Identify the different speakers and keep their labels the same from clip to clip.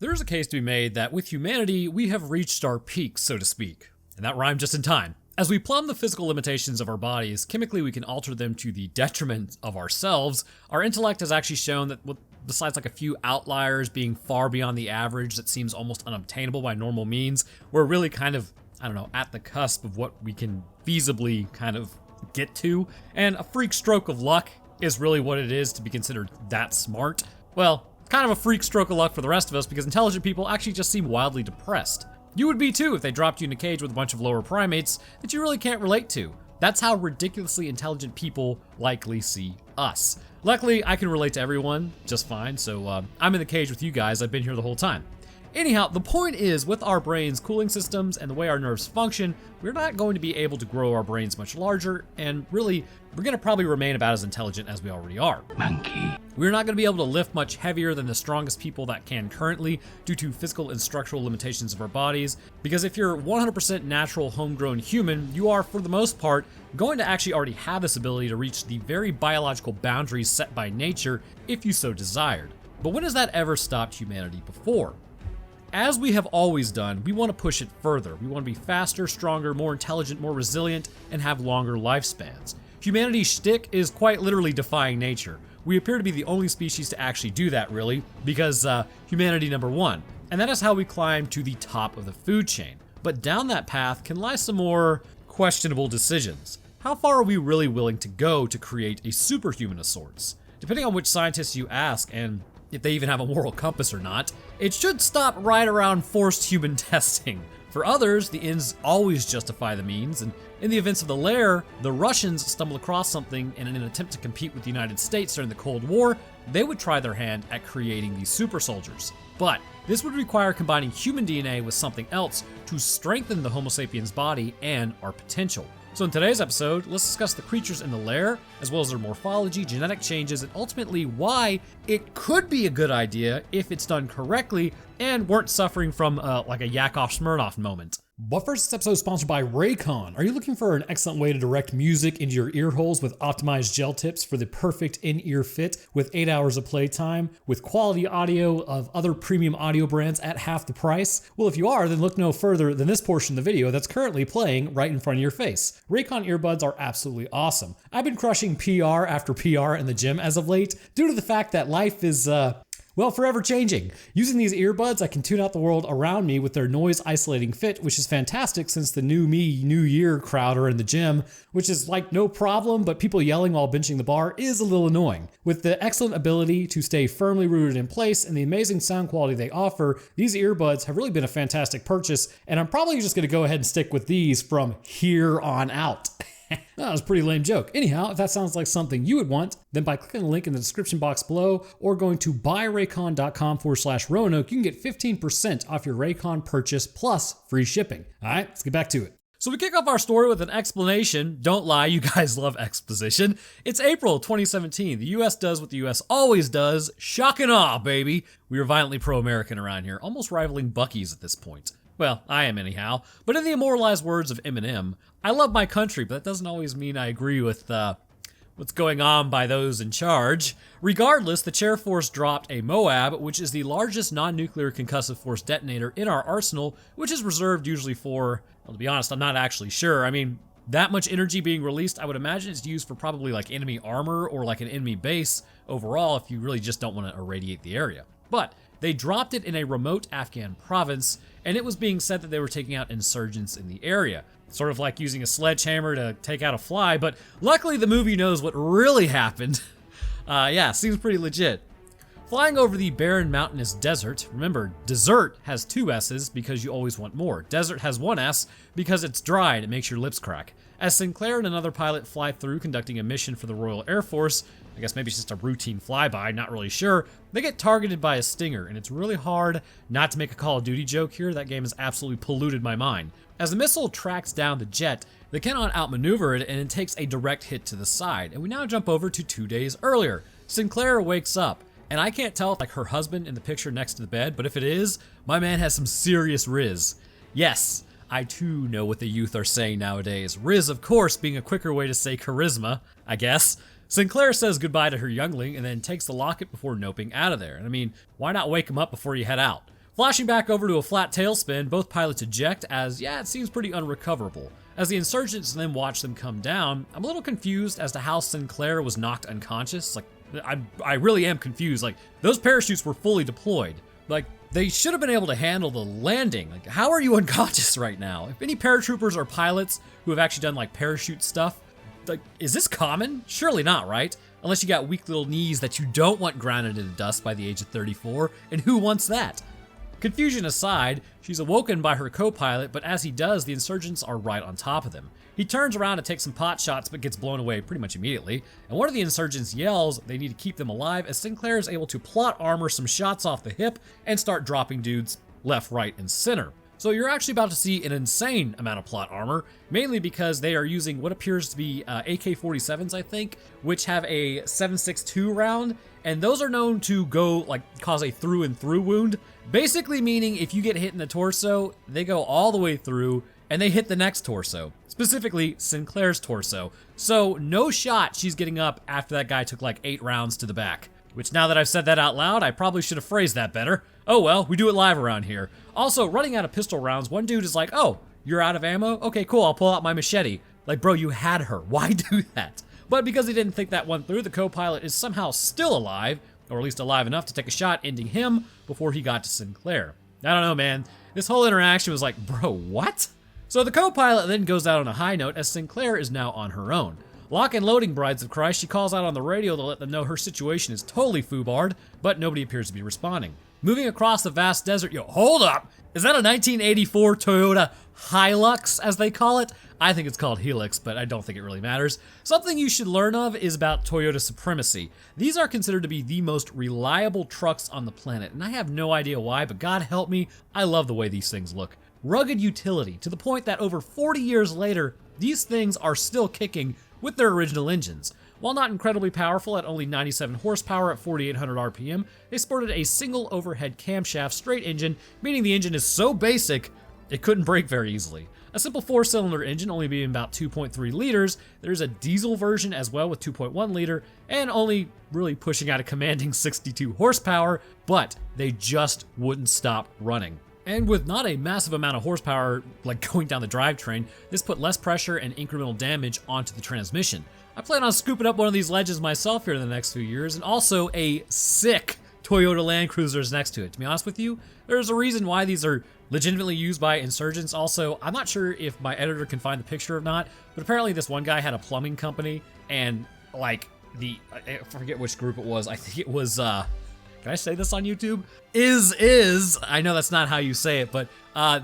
Speaker 1: There's a case to be made that with humanity, we have reached our peak, so to speak. And that rhymed just in time. As we plumb the physical limitations of our bodies, chemically we can alter them to the detriment of ourselves. Our intellect has actually shown that besides like a few outliers being far beyond the average that seems almost unobtainable by normal means, we're really kind of, at the cusp of what we can feasibly kind of get to. And a freak stroke of luck is really what it is to be considered that smart. Well, kind of a freak stroke of luck for the rest of us because intelligent people actually just seem wildly depressed. You would be too if they dropped you in a cage with a bunch of lower primates that you really can't relate to. That's how ridiculously intelligent people likely see us. Luckily, I can relate to everyone just fine, so I'm in the cage with you guys. I've been here the whole time. Anyhow, the point is, with our brains' cooling systems and the way our nerves function, we're not going to be able to grow our brains much larger, and really, we're going to probably remain about as intelligent as we already are.
Speaker 2: Monkey.
Speaker 1: We're not going to be able to lift much heavier than the strongest people that can currently due to physical and structural limitations of our bodies, because if you're 100% natural homegrown human, you are, for the most part, going to actually already have this ability to reach the very biological boundaries set by nature if you so desired. But when has that ever stopped humanity before? As we have always done, we want to push it further. We want to be faster, stronger, more intelligent, more resilient, and have longer lifespans. Humanity's shtick is quite literally defying nature. We appear to be the only species to actually do that, really, because humanity number one. And that is how we climb to the top of the food chain. But down that path can lie some more questionable decisions. How far are we really willing to go to create a superhuman of sorts? Depending on which scientists you ask, and if they even have a moral compass or not, it should stop right around forced human testing. For others, the ends always justify the means, and in the events of the Lair, the Russians stumbled across something, and in an attempt to compete with the United States during the Cold War, they would try their hand at creating these super soldiers. But this would require combining human DNA with something else to strengthen the Homo sapiens body and our potential. So in today's episode, let's discuss the creatures in the Lair, as well as their morphology, genetic changes, and ultimately why it could be a good idea if it's done correctly and weren't suffering from like a Yakov Smirnoff moment. But first, this episode is sponsored by Raycon. Are you looking for an excellent way to direct music into your ear holes with optimized gel tips for the perfect in-ear fit with 8 hours of playtime, with quality audio of other premium audio brands at half the price? Well, if you are, then look no further than this portion of the video that's currently playing right in front of your face. Raycon earbuds are absolutely awesome. I've been crushing PR after PR in the gym as of late due to the fact that life is, forever changing. Using these earbuds, I can tune out the world around me with their noise isolating fit, which is fantastic since the new me, new year crowd are in the gym, which is like no problem, but people yelling while benching the bar is a little annoying. With the excellent ability to stay firmly rooted in place and the amazing sound quality they offer, these earbuds have really been a fantastic purchase, and I'm probably just going to go ahead and stick with these from here on out. That was a pretty lame joke. Anyhow, if that sounds like something you would want, then by clicking the link in the description box below or going to buyraycon.com/Roanoke, you can get 15% off your Raycon purchase plus free shipping. All right, let's get back to it. So we kick off our story with an explanation. Don't lie, you guys love exposition. It's April 2017. The US does what the US always does. Shock and awe, baby. We are violently pro-American around here, almost rivaling Buc-ee's at this point. Well, I am anyhow. But in the immortalized words of Eminem, I love my country, but that doesn't always mean I agree with what's going on by those in charge. Regardless, the Chair Force dropped a MOAB, which is the largest non-nuclear concussive force detonator in our arsenal, which is reserved usually for, well, to be honest, I'm not actually sure. I mean, that much energy being released, I would imagine it's used for probably like enemy armor or like an enemy base overall if you really just don't want to irradiate the area. But they dropped it in a remote Afghan province, and it was being said that they were taking out insurgents in the area. Sort of like using a sledgehammer to take out a fly, but luckily the movie knows what really happened. Yeah, seems pretty legit. Flying over the barren mountainous desert, remember, desert has 2 S's because you always want more. Desert has 1 S because it's dry and it makes your lips crack. As Sinclair and another pilot fly through conducting a mission for the Royal Air Force, I guess maybe it's just a routine flyby, not really sure, they get targeted by a Stinger, and it's really hard not to make a Call of Duty joke here. That game has absolutely polluted my mind. As the missile tracks down the jet, they cannot outmaneuver it, and it takes a direct hit to the side. And we now jump over to 2 days earlier. Sinclair wakes up, and I can't tell if like her husband in the picture next to the bed, but if it is, my man has some serious riz. Yes, I too know what the youth are saying nowadays. Riz, of course, being a quicker way to say charisma, I guess. Sinclair says goodbye to her youngling and then takes the locket before noping out of there. And I mean, why not wake him up before you head out? Flashing back over to a flat tailspin, both pilots eject as, yeah, it seems pretty unrecoverable. As the insurgents then watch them come down, I'm a little confused as to how Sinclair was knocked unconscious. Like, I really am confused. Like, those parachutes were fully deployed. Like, they should have been able to handle the landing. Like, how are you unconscious right now? If any paratroopers or pilots who have actually done like parachute stuff, like, is this common? Surely not, right? Unless you got weak little knees that you don't want grounded into dust by the age of 34, and who wants that? Confusion aside, she's awoken by her co-pilot, but as he does, the insurgents are right on top of them. He turns around to take some pot shots, but gets blown away pretty much immediately, and one of the insurgents yells they need to keep them alive as Sinclair is able to plot armor some shots off the hip and start dropping dudes left, right, and center. So you're actually about to see an insane amount of plot armor, mainly because they are using what appears to be AK-47s, I think, which have a 7.62 round, and those are known to go, like, cause a through and through wound, basically meaning if you get hit in the torso, they go all the way through, and they hit the next torso, specifically Sinclair's torso. So no shot she's getting up after that guy took like 8 rounds to the back. Which, now that I've said that out loud, I probably should have phrased that better. Oh well, we do it live around here. Also, running out of pistol rounds, one dude is like, oh, you're out of ammo? Okay, cool, I'll pull out my machete. Like, bro, you had her. Why do that? But because he didn't think that one through, the co-pilot is somehow still alive, or at least alive enough to take a shot, ending him before he got to Sinclair. I don't know, man. This whole interaction was like, bro, what? So the co-pilot then goes out on a high note as Sinclair is now on her own. Lock and loading, brides of Christ, she calls out on the radio to let them know her situation is totally foobarred, but nobody appears to be responding. Moving across the vast desert, yo, hold up! Is that a 1984 Toyota Hilux, as they call it? I think it's called Helix, but I don't think it really matters. Something you should learn of is about Toyota supremacy. These are considered to be the most reliable trucks on the planet, and I have no idea why, but God help me, I love the way these things look. Rugged utility, to the point that over 40 years later, these things are still kicking with their original engines. While not incredibly powerful at only 97 horsepower at 4,800 RPM, they sported a single overhead camshaft straight engine, meaning the engine is so basic, it couldn't break very easily. A simple 4-cylinder engine only being about 2.3 liters, there's a diesel version as well with 2.1 liter, and only really pushing out a commanding 62 horsepower, but they just wouldn't stop running. And with not a massive amount of horsepower like going down the drivetrain, this put less pressure and incremental damage onto the transmission. I plan on scooping up one of these ledges myself here in the next few years, and also a sick Toyota Land Cruiser is next to it. To be honest with you, there's a reason why these are legitimately used by insurgents. Also, I'm not sure if my editor can find the picture or not, but apparently this one guy had a plumbing company, and like I forget which group it was. I think it was, can I say this on YouTube? I know that's not how you say it, but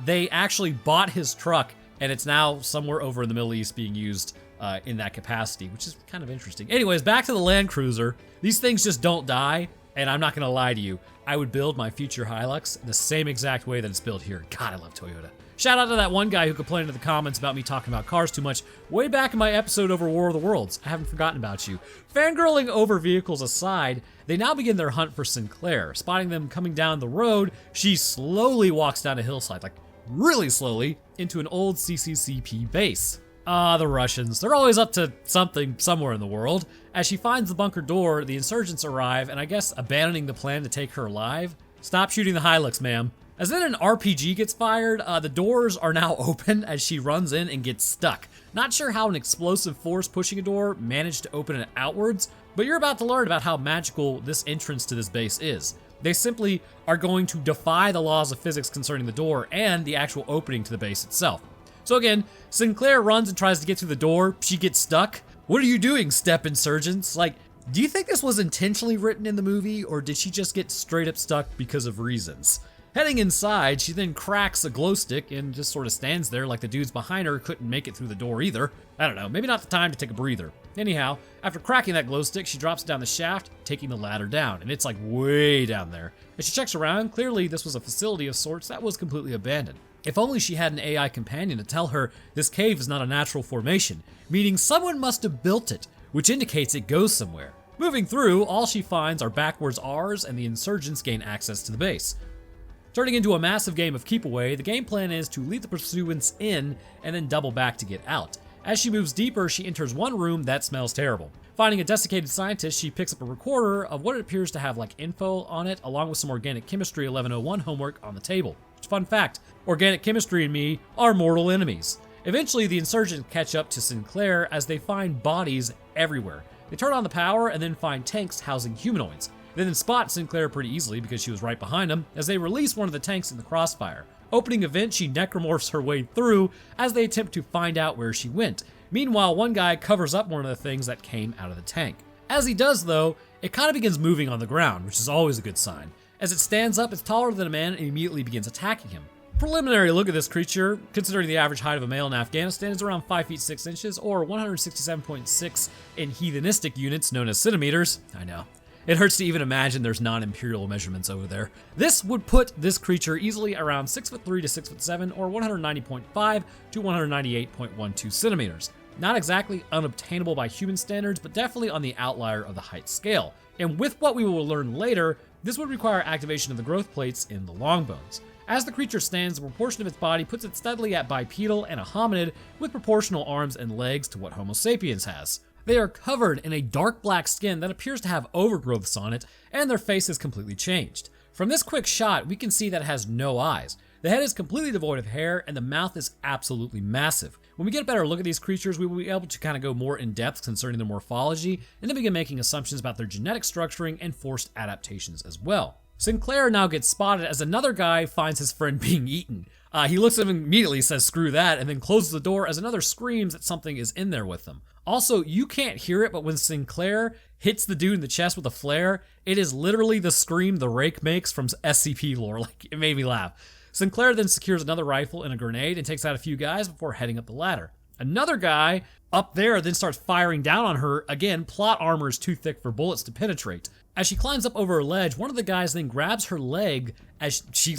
Speaker 1: they actually bought his truck, and it's now somewhere over in the Middle East being used in that capacity, which is kind of interesting. Anyways, back to the Land Cruiser. These things just don't die, and I'm not gonna lie to you. I would build my future Hilux in the same exact way that it's built here. God, I love Toyota. Shout out to that one guy who complained in the comments about me talking about cars too much way back in my episode over War of the Worlds. I haven't forgotten about you. Fangirling over vehicles aside, they now begin their hunt for Sinclair. Spotting them coming down the road, she slowly walks down a hillside, like really slowly, into an old CCCP base. Ah, the Russians. They're always up to something somewhere in the world. As she finds the bunker door, the insurgents arrive, and I guess abandoning the plan to take her alive. Stop shooting the Hilux, ma'am. As then an RPG gets fired, the doors are now open as she runs in and gets stuck. Not sure how an explosive force pushing a door managed to open it outwards, but you're about to learn about how magical this entrance to this base is. They simply are going to defy the laws of physics concerning the door and the actual opening to the base itself. So again, Sinclair runs and tries to get through the door. She gets stuck. What are you doing, step insurgents? Like, do you think this was intentionally written in the movie, or did she just get straight up stuck because of reasons? Heading inside, she then cracks a glow stick and just sort of stands there like the dudes behind her couldn't make it through the door either. I don't know, maybe not the time to take a breather. Anyhow, after cracking that glow stick, she drops down the shaft, taking the ladder down, and it's like way down there. As she checks around, clearly this was a facility of sorts that was completely abandoned. If only she had an AI companion to tell her this cave is not a natural formation, meaning someone must have built it, which indicates it goes somewhere. Moving through, all she finds are backwards R's and the insurgents gain access to the base. Turning into a massive game of keep away, the game plan is to lead the pursuants in and then double back to get out. As she moves deeper, she enters one room that smells terrible. Finding a desiccated scientist, she picks up a recorder of what it appears to have like info on it, along with some organic chemistry 1101 homework on the table. Fun fact, organic chemistry and me are mortal enemies. Eventually, the insurgents catch up to Sinclair as they find bodies everywhere. They turn on the power and then find tanks housing humanoids. They then spot Sinclair pretty easily because she was right behind them as they release one of the tanks in the crossfire. Opening a vent, she necromorphs her way through as they attempt to find out where she went. Meanwhile, one guy covers up one of the things that came out of the tank. As he does though, it kind of begins moving on the ground, which is always a good sign. As it stands up, it's taller than a man and immediately begins attacking him. Preliminary look at this creature, considering the average height of a male in Afghanistan is around 5 feet 6 inches or 167.6 in heathenistic units known as centimeters. I know. It hurts to even imagine there's non-imperial measurements over there. This would put this creature easily around 6'3" to 6'7" or 190.5 to 198.12 centimeters. Not exactly unobtainable by human standards, but definitely on the outlier of the height scale. And with what we will learn later, this would require activation of the growth plates in the long bones. As the creature stands, the proportion of its body puts it steadily at bipedal and a hominid with proportional arms and legs to what Homo sapiens has. They are covered in a dark black skin that appears to have overgrowths on it, and their face is completely changed. From this quick shot, we can see that it has no eyes. The head is completely devoid of hair, and the mouth is absolutely massive. When we get a better look at these creatures, we will be able to kind of go more in depth concerning their morphology, and then begin making assumptions about their genetic structuring and forced adaptations as well. Sinclair now gets spotted as another guy finds his friend being eaten. He looks at him immediately, says screw that, and then closes the door as another screams that something is in there with them. Also, you can't hear it, but when Sinclair hits the dude in the chest with a flare, it is literally the scream the Rake makes from SCP lore. Like, it made me laugh. Sinclair then secures another rifle and a grenade and takes out a few guys before heading up the ladder. Another guy up there then starts firing down on her. Again, plot armor is too thick for bullets to penetrate. As she climbs up over a ledge, one of the guys then grabs her leg as she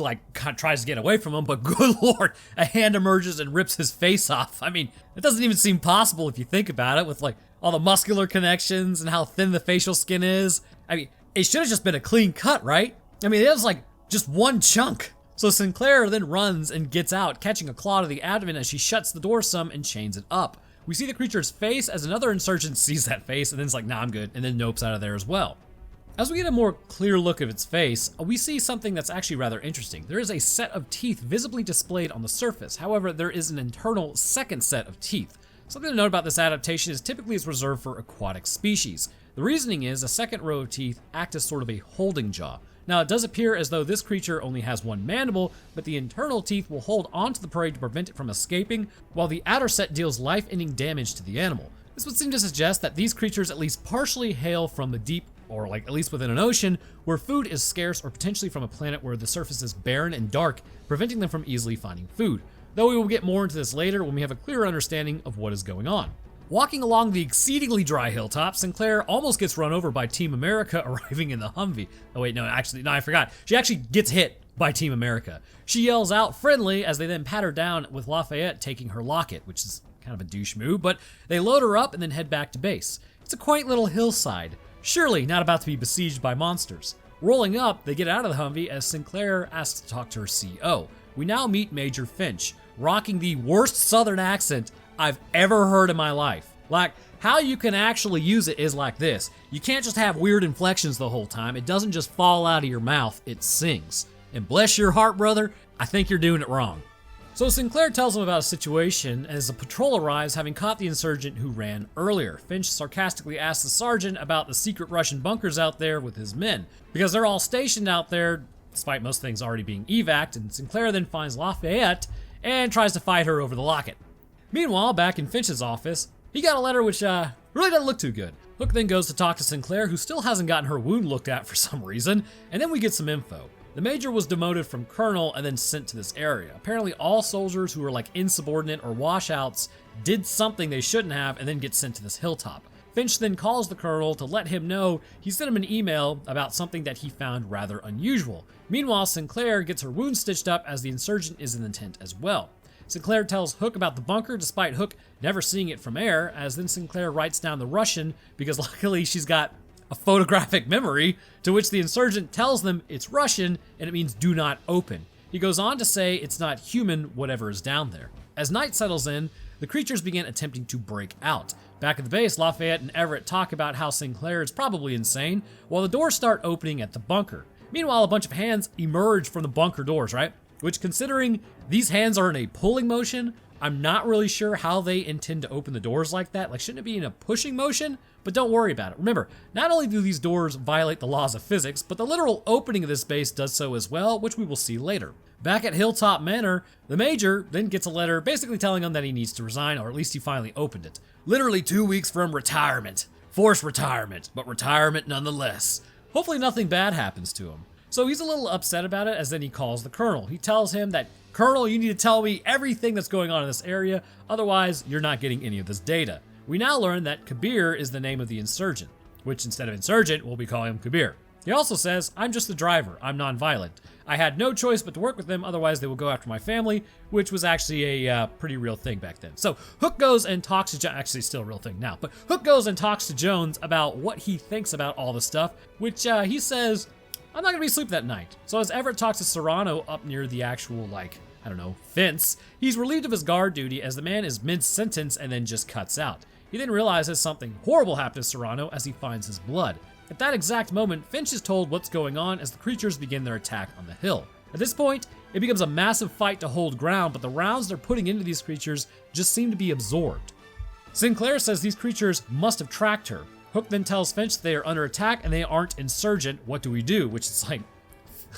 Speaker 1: tries to get away from him, but good lord, a hand emerges and rips his face off. I mean, it doesn't even seem possible if you think about it, with all the muscular connections and how thin the facial skin is. I mean, it should have just been a clean cut, right? I mean, it was just one chunk. So Sinclair then runs and gets out, catching a claw to the abdomen as she shuts the door some and chains it up. We see the creature's face as another insurgent sees that face and then's like, nah, I'm good, and then nopes out of there as well. As we get a more clear look of its face, we see something that's actually rather interesting. There is a set of teeth visibly displayed on the surface. However, there is an internal second set of teeth. Something to note about this adaptation is typically it's reserved for aquatic species. The reasoning is a second row of teeth act as sort of a holding jaw. Now, it does appear as though this creature only has one mandible, but the internal teeth will hold onto the prey to prevent it from escaping, while the outer set deals life-ending damage to the animal. This would seem to suggest that these creatures at least partially hail from the deep, or at least within an ocean, where food is scarce, or potentially from a planet where the surface is barren and dark, preventing them from easily finding food. Though we will get more into this later when we have a clearer understanding of what is going on. Walking along the exceedingly dry hilltop, Sinclair almost gets run over by Team America arriving in the Humvee. Oh wait, no, I forgot. She actually gets hit by Team America. She yells out friendly as they then pat her down with Lafayette taking her locket, which is kind of a douche move, but they load her up and then head back to base. It's a quaint little hillside, surely not about to be besieged by monsters. Rolling up, they get out of the Humvee as Sinclair asks to talk to her CO. We now meet Major Finch, rocking the worst southern accent I've ever heard in my life. How you can actually use it is like this. You can't just have weird inflections the whole time. It doesn't just fall out of your mouth, it sings. And bless your heart, brother, I think you're doing it wrong. So Sinclair tells him about a situation as a patrol arrives, having caught the insurgent who ran earlier. Finch sarcastically asks the sergeant about the secret Russian bunkers out there with his men, because they're all stationed out there, despite most things already being evac'd, and Sinclair then finds Lafayette and tries to fight her over the locket. Meanwhile, back in Finch's office, he got a letter which really doesn't look too good. Hook then goes to talk to Sinclair, who still hasn't gotten her wound looked at for some reason, and then we get some info. The major was demoted from colonel and then sent to this area. Apparently all soldiers who were insubordinate or washouts did something they shouldn't have and then get sent to this hilltop. Finch then calls the colonel to let him know he sent him an email about something that he found rather unusual. Meanwhile, Sinclair gets her wound stitched up as the insurgent is in the tent as well. Sinclair tells Hook about the bunker despite Hook never seeing it from air, as then Sinclair writes down the Russian because luckily she's got a photographic memory, to which the insurgent tells them it's Russian and it means do not open. He goes on to say it's not human whatever is down there. As night settles in, the creatures begin attempting to break out. Back at the base, Lafayette and Everett talk about how Sinclair is probably insane, while the doors start opening at the bunker. Meanwhile, a bunch of hands emerge from the bunker doors, right? Which, considering these hands are in a pulling motion, I'm not really sure how they intend to open the doors like that. Like, shouldn't it be in a pushing motion? But don't worry about it. Remember, not only do these doors violate the laws of physics, but the literal opening of this base does so as well, which we will see later. Back at Hilltop Manor, the Major then gets a letter basically telling him that he needs to resign, or at least he finally opened it. Literally 2 weeks from retirement. Forced retirement, but retirement nonetheless. Hopefully nothing bad happens to him. So he's a little upset about it, as then he calls the Colonel. He tells him that, Colonel, you need to tell me everything that's going on in this area, otherwise you're not getting any of this data. We now learn that Kabir is the name of the insurgent, which instead of insurgent, we'll be calling him Kabir. He also says, I'm just the driver, I'm non-violent. I had no choice but to work with them, otherwise they will go after my family, which was actually a pretty real thing back then. So Hook goes and talks to actually still a real thing now, but Hook goes and talks to Jones about what he thinks about all this stuff, which he says, I'm not gonna be asleep that night. So as Everett talks to Serrano up near the actual, fence, he's relieved of his guard duty as the man is mid-sentence and then just cuts out. He then realizes something horrible happened to Serrano as he finds his blood. At that exact moment, Finch is told what's going on as the creatures begin their attack on the hill. At this point, it becomes a massive fight to hold ground, but the rounds they're putting into these creatures just seem to be absorbed. Sinclair says these creatures must have tracked her. Hook then tells Finch they are under attack and they aren't insurgent. What do we do? Which is like,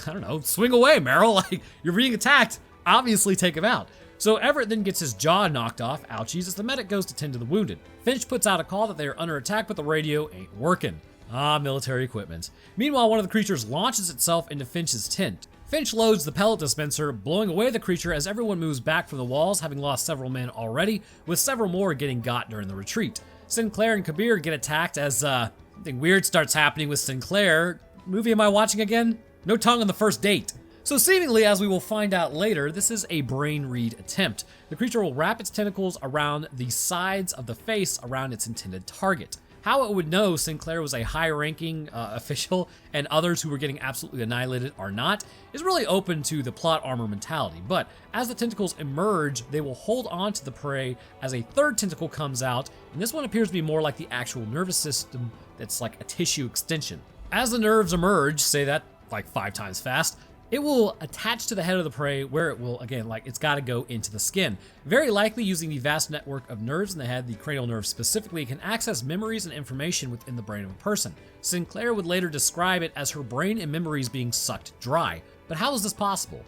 Speaker 1: I don't know, swing away, Meryl. Like, you're being attacked. Obviously take him out. So Everett then gets his jaw knocked off, ouchies, as the medic goes to tend to the wounded. Finch puts out a call that they are under attack, but the radio ain't working. Military equipment. Meanwhile, one of the creatures launches itself into Finch's tent. Finch loads the pellet dispenser, blowing away the creature as everyone moves back from the walls, having lost several men already, with several more getting got during the retreat. Sinclair and Kabir get attacked as something weird starts happening with Sinclair. Movie am I watching again? No tongue on the first date. So seemingly, as we will find out later, this is a brain read attempt. The creature will wrap its tentacles around the sides of the face around its intended target. How it would know Sinclair was a high-ranking official and others who were getting absolutely annihilated are not is really open to the plot armor mentality. But as the tentacles emerge, they will hold on to the prey as a third tentacle comes out, and this one appears to be more like the actual nervous system that's like a tissue extension. As the nerves emerge, say that like 5 times fast, it will attach to the head of the prey where it will, again, it's got to go into the skin. Very likely using the vast network of nerves in the head, the cranial nerve specifically, can access memories and information within the brain of a person. Sinclair would later describe it as her brain and memories being sucked dry. But how is this possible?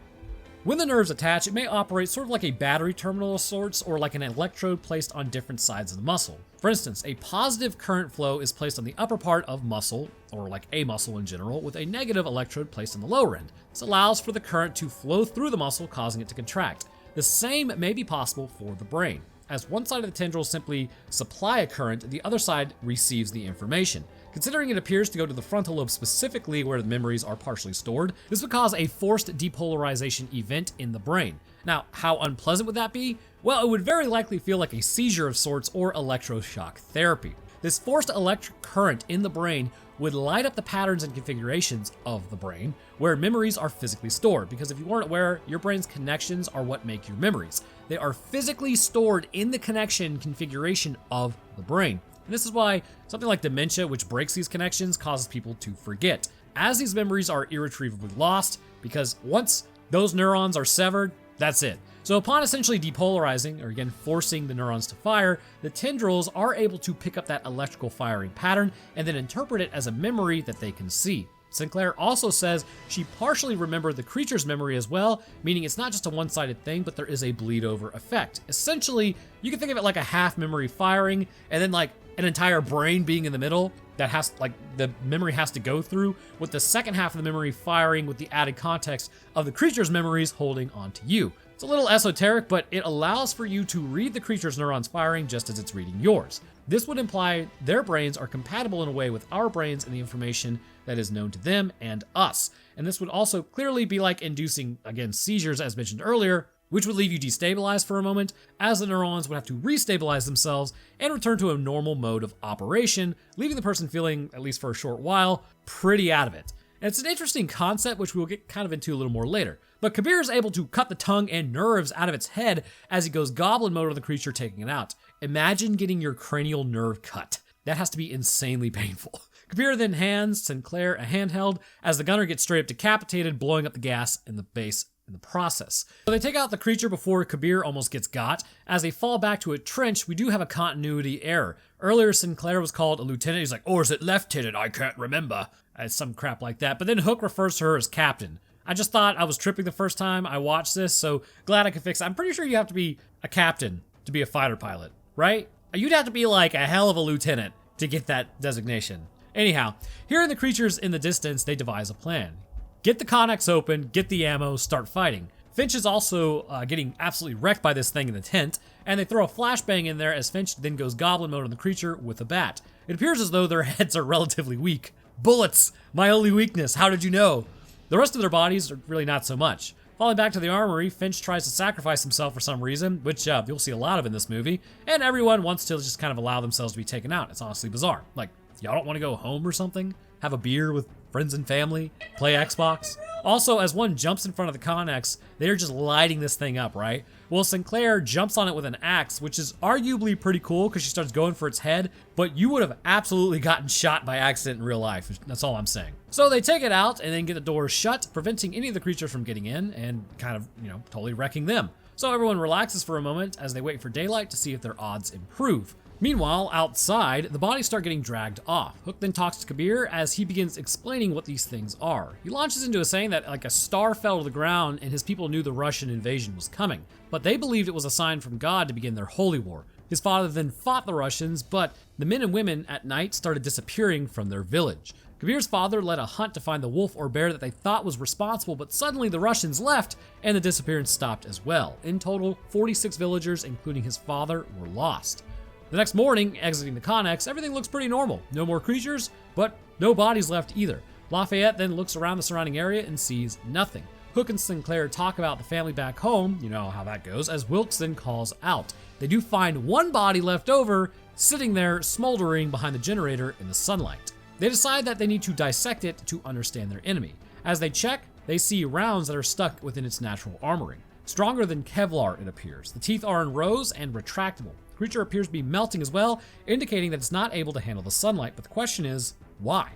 Speaker 1: When the nerves attach, it may operate sort of like a battery terminal of sorts, or like an electrode placed on different sides of the muscle. For instance, a positive current flow is placed on the upper part of muscle, or like a muscle in general, with a negative electrode placed on the lower end. This allows for the current to flow through the muscle, causing it to contract. The same may be possible for the brain. As one side of the tendrils simply supply a current, the other side receives the information. Considering it appears to go to the frontal lobe specifically where the memories are partially stored, this would cause a forced depolarization event in the brain. Now, how unpleasant would that be? Well, it would very likely feel like a seizure of sorts or electroshock therapy. This forced electric current in the brain would light up the patterns and configurations of the brain where memories are physically stored, because if you weren't aware, your brain's connections are what make your memories. They are physically stored in the connection configuration of the brain. And this is why something like dementia, which breaks these connections, causes people to forget, as these memories are irretrievably lost, because once those neurons are severed, that's it. So upon essentially depolarizing, or again forcing the neurons to fire, the tendrils are able to pick up that electrical firing pattern and then interpret it as a memory that they can see. Sinclair also says she partially remembered the creature's memory as well, meaning it's not just a one-sided thing, but there is a bleed-over effect. Essentially, you can think of it like a half memory firing, and then like an entire brain being in the middle that has, like, the memory has to go through, with the second half of the memory firing with the added context of the creature's memories holding onto you. It's a little esoteric, but it allows for you to read the creature's neurons firing just as it's reading yours. This would imply their brains are compatible in a way with our brains and the information that is known to them and us. And this would also clearly be like inducing, again, seizures as mentioned earlier, which would leave you destabilized for a moment, as the neurons would have to restabilize themselves and return to a normal mode of operation, leaving the person feeling, at least for a short while, pretty out of it. And it's an interesting concept, which we'll get kind of into a little more later. But Kabir is able to cut the tongue and nerves out of its head as he goes goblin mode on the creature, taking it out. Imagine getting your cranial nerve cut. That has to be insanely painful. Kabir then hands Sinclair a handheld as the gunner gets straight up decapitated, blowing up the gas in the base in the process. So they take out the creature before Kabir almost gets got. As they fall back to a trench, we do have a continuity error. Earlier, Sinclair was called a lieutenant. He's like, or is it lieutenant? I can't remember. Some crap like that. But then Hook refers to her as captain. I just thought I was tripping the first time I watched this, so glad I could fix it. I'm pretty sure you have to be a captain to be a fighter pilot, right? You'd have to be like a hell of a lieutenant to get that designation. Anyhow, hearing the creatures in the distance, they devise a plan. Get the Connex open, get the ammo, start fighting. Finch is also getting absolutely wrecked by this thing in the tent, and they throw a flashbang in there as Finch then goes goblin mode on the creature with a bat. It appears as though their heads are relatively weak. Bullets, my only weakness, how did you know? The rest of their bodies are really not so much. Falling back to the armory, Finch tries to sacrifice himself for some reason, which you'll see a lot of in this movie, and everyone wants to just kind of allow themselves to be taken out. It's honestly bizarre. Like, y'all don't want to go home or something? Have a beer with friends and family? Play Xbox? Also, as one jumps in front of the Connex, they're just lighting this thing up, right? Well, Sinclair jumps on it with an axe, which is arguably pretty cool because she starts going for its head, but you would have absolutely gotten shot by accident in real life. That's all I'm saying. So they take it out and then get the doors shut, preventing any of the creatures from getting in and kind of, totally wrecking them. So everyone relaxes for a moment as they wait for daylight to see if their odds improve. Meanwhile, outside, the bodies start getting dragged off. Hook then talks to Kabir as he begins explaining what these things are. He launches into a saying that like a star fell to the ground and his people knew the Russian invasion was coming, but they believed it was a sign from God to begin their holy war. His father then fought the Russians, but the men and women at night started disappearing from their village. Kabir's father led a hunt to find the wolf or bear that they thought was responsible, but suddenly the Russians left and the disappearance stopped as well. In total, 46 villagers, including his father, were lost. The next morning, exiting the Connex, everything looks pretty normal. No more creatures, but no bodies left either. Lafayette then looks around the surrounding area and sees nothing. Hook and Sinclair talk about the family back home, you know how that goes, as Wilkes then calls out. They do find one body left over, sitting there smoldering behind the generator in the sunlight. They decide that they need to dissect it to understand their enemy. As they check, they see rounds that are stuck within its natural armoring. Stronger than Kevlar, it appears. The teeth are in rows and retractable. The creature appears to be melting as well, indicating that it's not able to handle the sunlight, but the question is, why?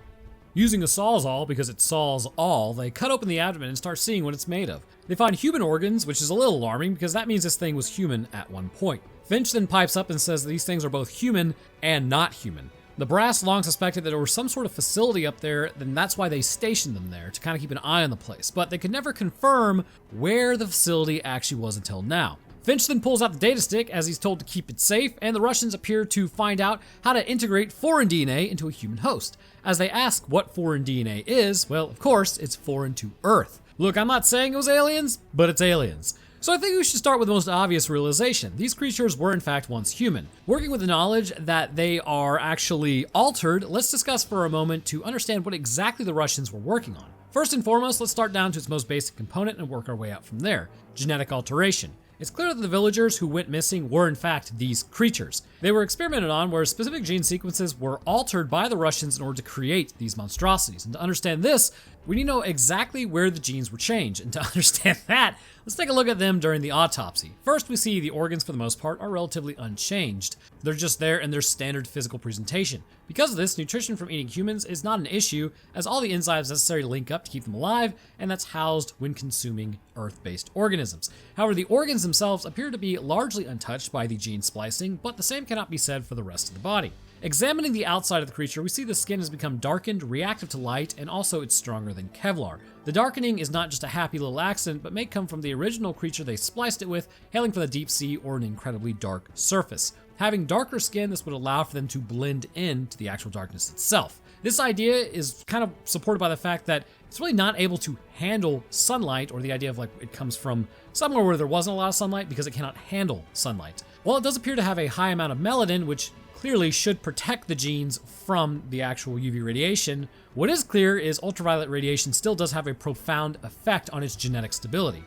Speaker 1: Using a sawzall, because it saws all, they cut open the abdomen and start seeing what it's made of. They find human organs, which is a little alarming because that means this thing was human at one point. Finch then pipes up and says that these things are both human and not human. The brass long suspected that there was some sort of facility up there, then that's why they stationed them there, to kind of keep an eye on the place, but they could never confirm where the facility actually was until now. Finch then pulls out the data stick as he's told to keep it safe, and the Russians appear to find out how to integrate foreign DNA into a human host. As they ask what foreign DNA is, well, of course, it's foreign to Earth. Look, I'm not saying it was aliens, but it's aliens. So I think we should start with the most obvious realization. These creatures were in fact once human. Working with the knowledge that they are actually altered, let's discuss for a moment to understand what exactly the Russians were working on. First and foremost, let's start down to its most basic component and work our way out from there. Genetic alteration. It's clear that the villagers who went missing were in fact these creatures. They were experimented on where specific gene sequences were altered by the Russians in order to create these monstrosities. And to understand this, we need to know exactly where the genes were changed. And to understand that, let's take a look at them during the autopsy. First, we see the organs for the most part are relatively unchanged. They're just there in their standard physical presentation. Because of this, nutrition from eating humans is not an issue, as all the enzymes necessary link up to keep them alive, and that's housed when consuming Earth-based organisms. However, the organs themselves appear to be largely untouched by the gene splicing, but the same cannot be said for the rest of the body. Examining the outside of the creature, we see the skin has become darkened, reactive to light, and also it's stronger than Kevlar. The darkening is not just a happy little accident, but may come from the original creature they spliced it with, hailing from the deep sea or an incredibly dark surface. Having darker skin, this would allow for them to blend in to the actual darkness itself. This idea is kind of supported by the fact that it's really not able to handle sunlight, or the idea of like it comes from somewhere where there wasn't a lot of sunlight because it cannot handle sunlight. While it does appear to have a high amount of melanin, which clearly should protect the genes from the actual UV radiation, what is clear is ultraviolet radiation still does have a profound effect on its genetic stability.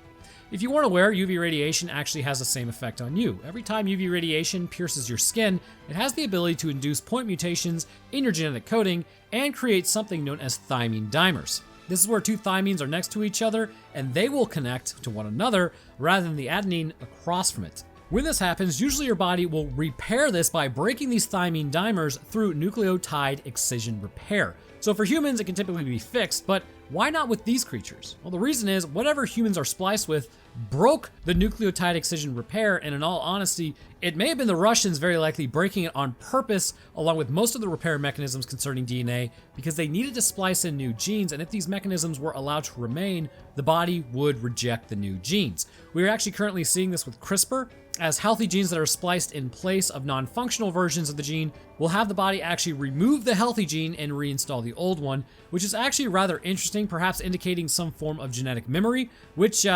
Speaker 1: If you weren't aware, UV radiation actually has the same effect on you. Every time UV radiation pierces your skin, it has the ability to induce point mutations in your genetic coding and create something known as thymine dimers. This is where two thymines are next to each other, and they will connect to one another rather than the adenine across from it. When this happens, usually your body will repair this by breaking these thymine dimers through nucleotide excision repair. So for humans, it can typically be fixed, but why not with these creatures? Well, the reason is whatever humans are spliced with broke the nucleotide excision repair, and in all honesty, it may have been the Russians very likely breaking it on purpose along with most of the repair mechanisms concerning DNA because they needed to splice in new genes, and if these mechanisms were allowed to remain, the body would reject the new genes. We are actually currently seeing this with CRISPR, as healthy genes that are spliced in place of non-functional versions of the gene will have the body actually remove the healthy gene and reinstall the old one, which is actually rather interesting, perhaps indicating some form of genetic memory, which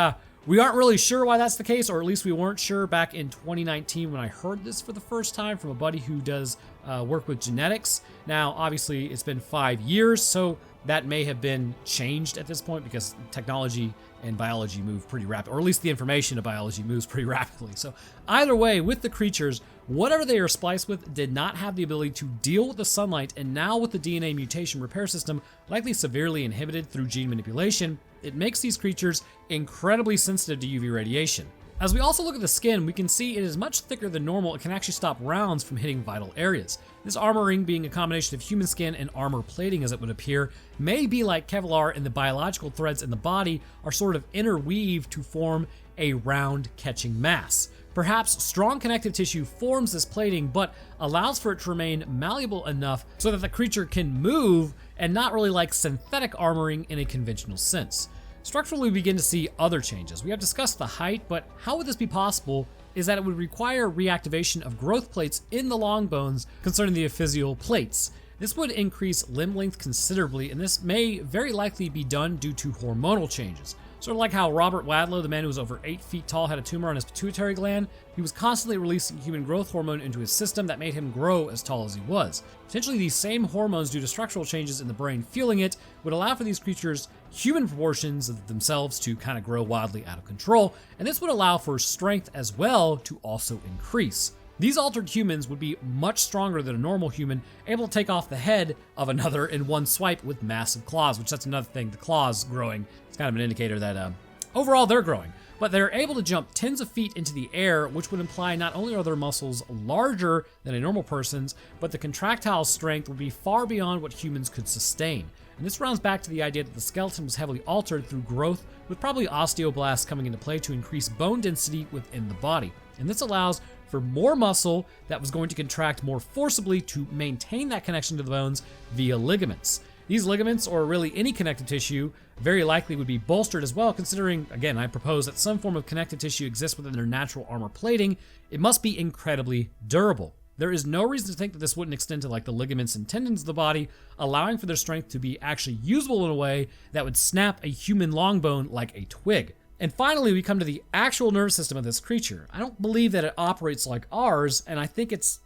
Speaker 1: we aren't really sure why that's the case, or at least we weren't sure back in 2019 when I heard this for the first time from a buddy who does work with genetics. Now, obviously, it's been 5 years, so that may have been changed at this point because technology and biology move pretty rapidly, or at least the information of biology moves pretty rapidly. So either way, with the creatures, whatever they are spliced with did not have the ability to deal with the sunlight, and now with the DNA mutation repair system likely severely inhibited through gene manipulation, it makes these creatures incredibly sensitive to UV radiation. As we also look at the skin, we can see it is much thicker than normal. It can actually stop rounds from hitting vital areas. This armoring, being a combination of human skin and armor plating as it would appear, may be like Kevlar, and the biological threads in the body are sort of interweaved to form a round catching mass. Perhaps strong connective tissue forms this plating but allows for it to remain malleable enough so that the creature can move and not really like synthetic armoring in a conventional sense. Structurally, we begin to see other changes. We have discussed the height, but how would this be possible is that it would require reactivation of growth plates in the long bones concerning the epiphyseal plates. This would increase limb length considerably, and this may very likely be done due to hormonal changes. Sort of like how Robert Wadlow, the man who was over 8 feet tall, had a tumor on his pituitary gland. He was constantly releasing human growth hormone into his system that made him grow as tall as he was. Potentially these same hormones, due to structural changes in the brain fueling it, would allow for these creatures human proportions of themselves to kind of grow wildly out of control, and this would allow for strength as well to also increase. These altered humans would be much stronger than a normal human, able to take off the head of another in one swipe with massive claws, which that's another thing, the claws growing. It's kind of an indicator that overall they're growing. But they're able to jump tens of feet into the air, which would imply not only are their muscles larger than a normal person's, but the contractile strength would be far beyond what humans could sustain. And this rounds back to the idea that the skeleton was heavily altered through growth, with probably osteoblasts coming into play to increase bone density within the body. And this allows for more muscle that was going to contract more forcibly to maintain that connection to the bones via ligaments. These ligaments, or really any connective tissue, very likely would be bolstered as well, considering, again, I propose that some form of connective tissue exists within their natural armor plating. It must be incredibly durable. There is no reason to think that this wouldn't extend to like the ligaments and tendons of the body, allowing for their strength to be actually usable in a way that would snap a human long bone like a twig. And finally, we come to the actual nervous system of this creature. I don't believe that it operates like ours, and I think it's,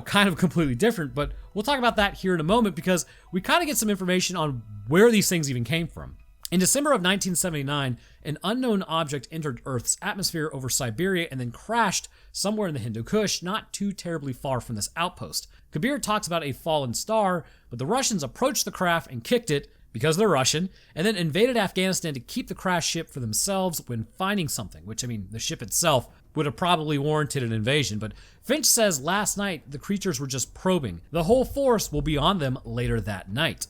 Speaker 1: kind of completely different, but we'll talk about that here in a moment because we kind of get some information on where these things even came from. In December of 1979, an unknown object entered Earth's atmosphere over Siberia and then crashed somewhere in the Hindu Kush, not too terribly far from this outpost. Kabir talks about a fallen star, but the Russians approached the craft and kicked it, because they're Russian, and then invaded Afghanistan to keep the crashed ship for themselves when finding something, which, the ship itself would have probably warranted an invasion, but Finch says last night the creatures were just probing. The whole force will be on them later that night.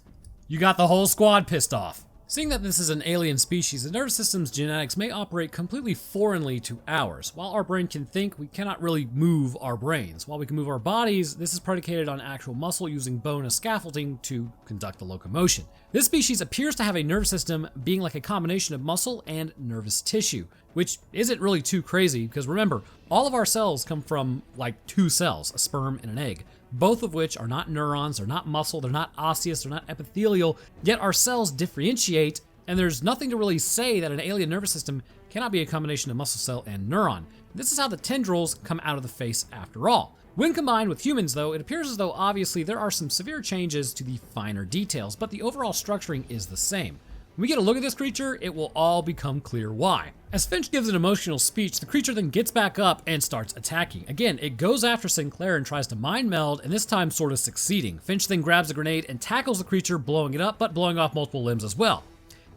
Speaker 1: You got the whole squad pissed off. Seeing that this is an alien species, the nervous system's genetics may operate completely foreignly to ours. While our brain can think, we cannot really move our brains. While we can move our bodies, this is predicated on actual muscle using bone as scaffolding to conduct the locomotion. This species appears to have a nervous system being like a combination of muscle and nervous tissue, which isn't really too crazy because remember, all of our cells come from like 2 cells, a sperm and an egg, both of which are not neurons, they're not muscle, they're not osseous, they're not epithelial, yet our cells differentiate, and there's nothing to really say that an alien nervous system cannot be a combination of muscle cell and neuron. This is how the tendrils come out of the face after all. When combined with humans though, it appears as though obviously there are some severe changes to the finer details, but the overall structuring is the same. When we get a look at this creature, it will all become clear why. As Finch gives an emotional speech, the creature then gets back up and starts attacking. Again, it goes after Sinclair and tries to mind meld, and this time sort of succeeding. Finch then grabs a grenade and tackles the creature, blowing it up, but blowing off multiple limbs as well.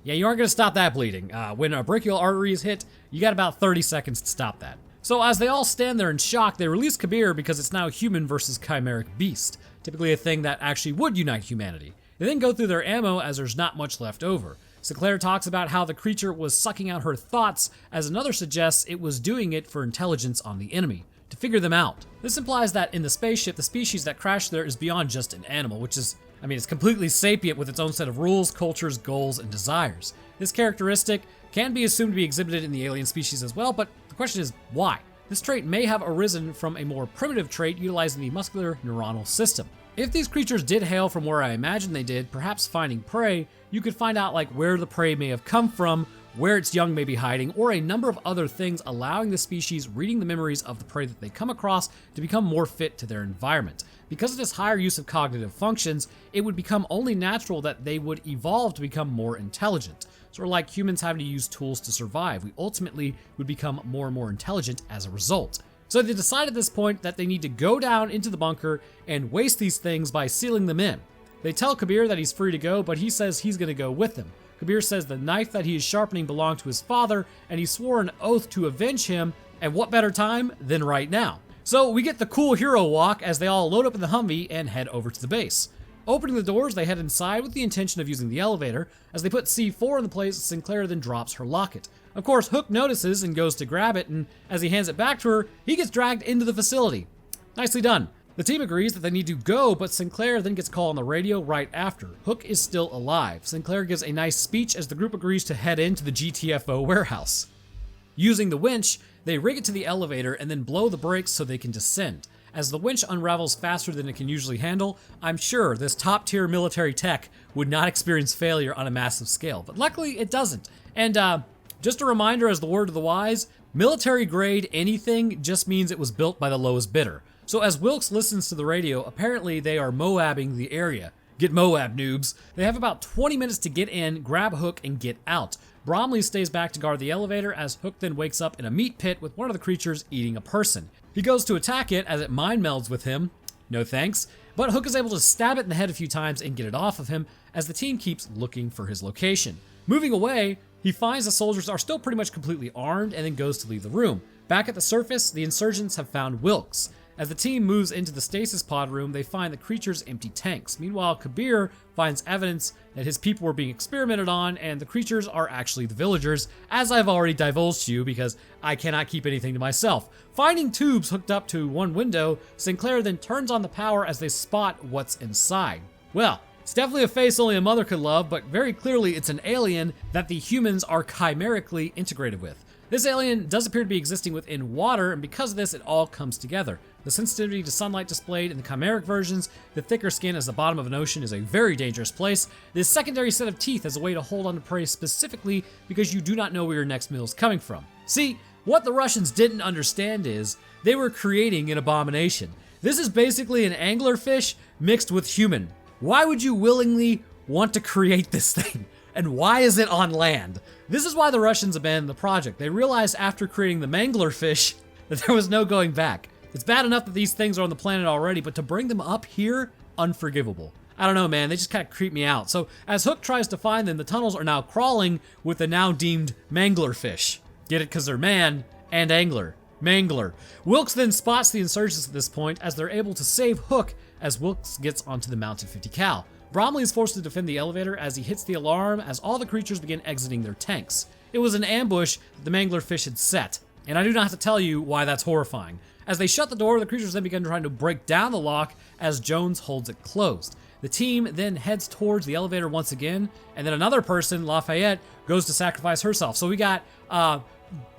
Speaker 1: Yeah, you aren't going to stop that bleeding. When a brachial artery is hit, you got about 30 seconds to stop that. So as they all stand there in shock, they release Kabir because it's now human versus chimeric beast, typically a thing that actually would unite humanity. They then go through their ammo as there's not much left over. Sinclair talks about how the creature was sucking out her thoughts, as another suggests it was doing it for intelligence on the enemy, to figure them out. This implies that in the spaceship, the species that crashed there is beyond just an animal, which is, it's completely sapient with its own set of rules, cultures, goals, and desires. This characteristic can be assumed to be exhibited in the alien species as well, but the question is, why? This trait may have arisen from a more primitive trait utilizing the muscular neuronal system. If these creatures did hail from where I imagine they did, perhaps finding prey, you could find out where the prey may have come from, where its young may be hiding, or a number of other things, allowing the species reading the memories of the prey that they come across to become more fit to their environment. Because of this higher use of cognitive functions, it would become only natural that they would evolve to become more intelligent. Sort of like humans having to use tools to survive, we ultimately would become more and more intelligent as a result. So they decide at this point that they need to go down into the bunker and waste these things by sealing them in. They tell Kabir that he's free to go, but he says he's going to go with them. Kabir says the knife that he is sharpening belonged to his father, and he swore an oath to avenge him, and what better time than right now? So we get the cool hero walk as they all load up in the Humvee and head over to the base. Opening the doors, they head inside with the intention of using the elevator. As they put C4 in the place, Sinclair then drops her locket. Of course, Hook notices and goes to grab it, and as he hands it back to her, he gets dragged into the facility. Nicely done. The team agrees that they need to go, but Sinclair then gets called on the radio right after. Hook is still alive. Sinclair gives a nice speech as the group agrees to head into the GTFO warehouse. Using the winch, they rig it to the elevator and then blow the brakes so they can descend. As the winch unravels faster than it can usually handle, I'm sure this top-tier military tech would not experience failure on a massive scale, but luckily it doesn't. And just a reminder as the word of the wise, military-grade anything just means it was built by the lowest bidder. So as Wilkes listens to the radio, apparently they are Moabbing the area. Get Moab, noobs. They have about 20 minutes to get in, grab Hook, and get out. Bromley stays back to guard the elevator as Hook then wakes up in a meat pit with one of the creatures eating a person. He goes to attack it as it mind melds with him. No thanks. But Hook is able to stab it in the head a few times and get it off of him as the team keeps looking for his location. Moving away, he finds the soldiers are still pretty much completely armed and then goes to leave the room. Back at the surface, the insurgents have found Wilkes. As the team moves into the stasis pod room, they find the creature's empty tanks. Meanwhile, Kabir finds evidence that his people were being experimented on and the creatures are actually the villagers, as I've already divulged to you because I cannot keep anything to myself. Finding tubes hooked up to one window, Sinclair then turns on the power as they spot what's inside. Well, it's definitely a face only a mother could love, but very clearly it's an alien that the humans are chimerically integrated with. This alien does appear to be existing within water, and because of this, it all comes together. The sensitivity to sunlight displayed in the chimeric versions, the thicker skin as the bottom of an ocean is a very dangerous place. This secondary set of teeth as a way to hold on to prey specifically because you do not know where your next meal is coming from. See, what the Russians didn't understand is they were creating an abomination. This is basically an anglerfish mixed with human. Why would you willingly want to create this thing? And why is it on land? This is why the Russians abandoned the project. They realized after creating the manglerfish that there was no going back. It's bad enough that these things are on the planet already, but to bring them up here, unforgivable. I don't know, man, they just kind of creep me out. So as Hook tries to find them, the tunnels are now crawling with the now deemed manglerfish. Get it? Because they're man and angler. Mangler. Wilkes then spots the insurgents at this point as they're able to save Hook as Wilkes gets onto the mounted 50 cal. Bromley is forced to defend the elevator as he hits the alarm as all the creatures begin exiting their tanks. It was an ambush that the manglerfish had set, and I do not have to tell you why that's horrifying. As they shut the door, the creatures then begin trying to break down the lock as Jones holds it closed. The team then heads towards the elevator once again, and then another person, Lafayette, goes to sacrifice herself. So we got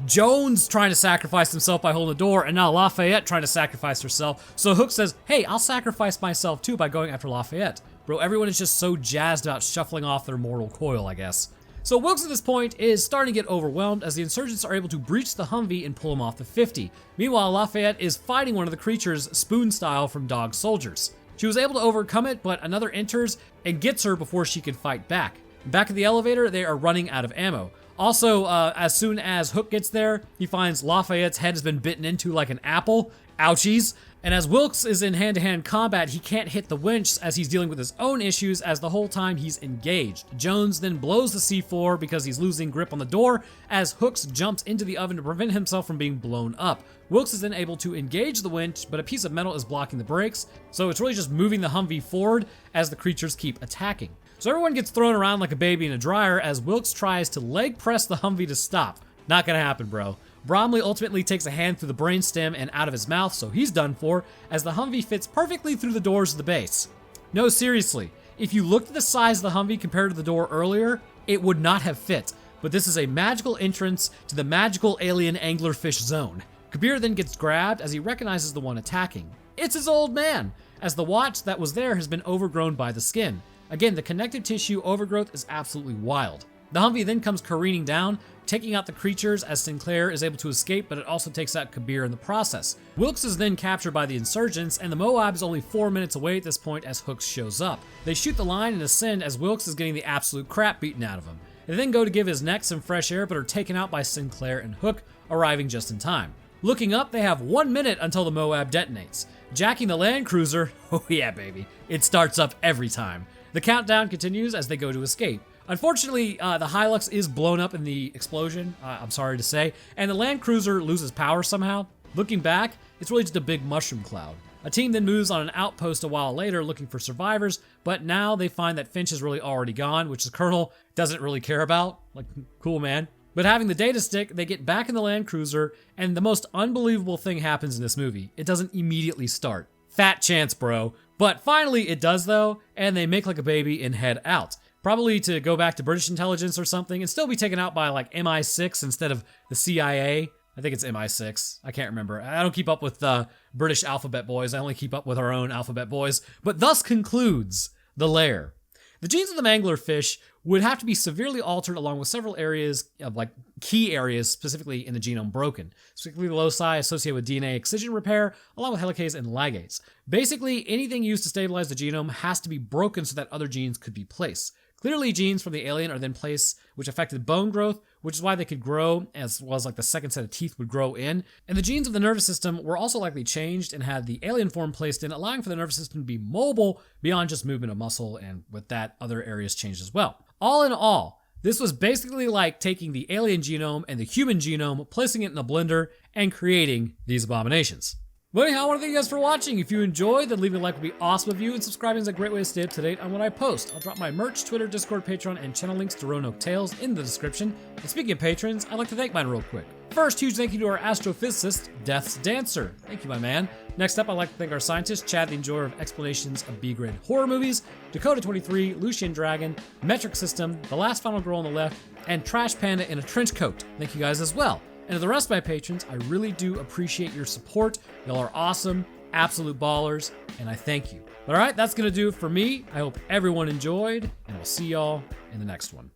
Speaker 1: Jones trying to sacrifice himself by holding the door, and now Lafayette trying to sacrifice herself. So Hook says, hey, I'll sacrifice myself too by going after Lafayette. Bro, everyone is just so jazzed about shuffling off their mortal coil, I guess. So Wilkes at this point is starting to get overwhelmed as the insurgents are able to breach the Humvee and pull him off the 50. Meanwhile, Lafayette is fighting one of the creatures spoon style from Dog Soldiers. She was able to overcome it, but another enters and gets her before she can fight back. Back at the elevator, they are running out of ammo. Also, as soon as Hook gets there, he finds Lafayette's head has been bitten into like an apple. Ouchies. And as Wilkes is in hand-to-hand combat, he can't hit the winch as he's dealing with his own issues as the whole time he's engaged. Jones then blows the C4 because he's losing grip on the door as Hooks jumps into the oven to prevent himself from being blown up. Wilkes is then able to engage the winch, but a piece of metal is blocking the brakes, so it's really just moving the Humvee forward as the creatures keep attacking. So everyone gets thrown around like a baby in a dryer as Wilkes tries to leg press the Humvee to stop. Not gonna happen, bro. Bromley ultimately takes a hand through the brainstem and out of his mouth, so he's done for, as the Humvee fits perfectly through the doors of the base. No, seriously, if you looked at the size of the Humvee compared to the door earlier, it would not have fit, but this is a magical entrance to the magical alien anglerfish zone. Kabir then gets grabbed as he recognizes the one attacking. It's his old man, as the watch that was there has been overgrown by the skin. Again, the connective tissue overgrowth is absolutely wild. The Humvee then comes careening down, taking out the creatures as Sinclair is able to escape, but it also takes out Kabir in the process. Wilkes is then captured by the insurgents, and the Moab is only 4 minutes away at this point as Hooks shows up. They shoot the line and ascend as Wilkes is getting the absolute crap beaten out of him. They then go to give his neck some fresh air, but are taken out by Sinclair and Hook, arriving just in time. Looking up, they have 1 minute until the Moab detonates. Jacking the Land Cruiser, oh yeah baby, it starts up every time. The countdown continues as they go to escape. Unfortunately, the Hilux is blown up in the explosion, I'm sorry to say, and the Land Cruiser loses power somehow. Looking back, it's really just a big mushroom cloud. A team then moves on an outpost a while later looking for survivors, but now they find that Finch is really already gone, which the Colonel doesn't really care about. Like, cool man. But having the data stick, they get back in the Land Cruiser, and the most unbelievable thing happens in this movie. It doesn't immediately start. Fat chance, bro. But finally it does though, and they make like a baby and head out. Probably to go back to British intelligence or something and still be taken out by like MI6 instead of the CIA. I think it's MI6. I can't remember. I don't keep up with British alphabet boys. I only keep up with our own alphabet boys. But thus concludes the Lair. The genes of the anglerfish would have to be severely altered along with several areas of like key areas specifically in the genome broken, specifically the loci associated with DNA excision repair along with helicase and ligase. Basically, anything used to stabilize the genome has to be broken so that other genes could be placed. Clearly, genes from the alien are then placed, which affected bone growth, which is why they could grow, as well as like the second set of teeth would grow in. And the genes of the nervous system were also likely changed and had the alien form placed in, allowing for the nervous system to be mobile beyond just movement of muscle, and with that, other areas changed as well. All in all, this was basically like taking the alien genome and the human genome, placing it in a blender, and creating these abominations. But anyhow, I want to thank you guys for watching. If you enjoyed, then leaving a like would be awesome of you, and subscribing is a great way to stay up to date on what I post. I'll drop my merch, Twitter, Discord, Patreon, and channel links to Roanoke Tales in the description. And speaking of patrons, I'd like to thank mine real quick. First, huge thank you to our astrophysicist, Death's Dancer. Thank you, my man. Next up, I'd like to thank our scientist, Chad, the enjoyer of explanations of B-grade horror movies, Dakota23, Lucian Dragon, Metric System, The Last Final Girl on the Left, and Trash Panda in a Trench Coat. Thank you guys as well. And to the rest of my patrons, I really do appreciate your support. Y'all are awesome, absolute ballers, and I thank you. All right, that's going to do it for me. I hope everyone enjoyed, and I'll see y'all in the next one.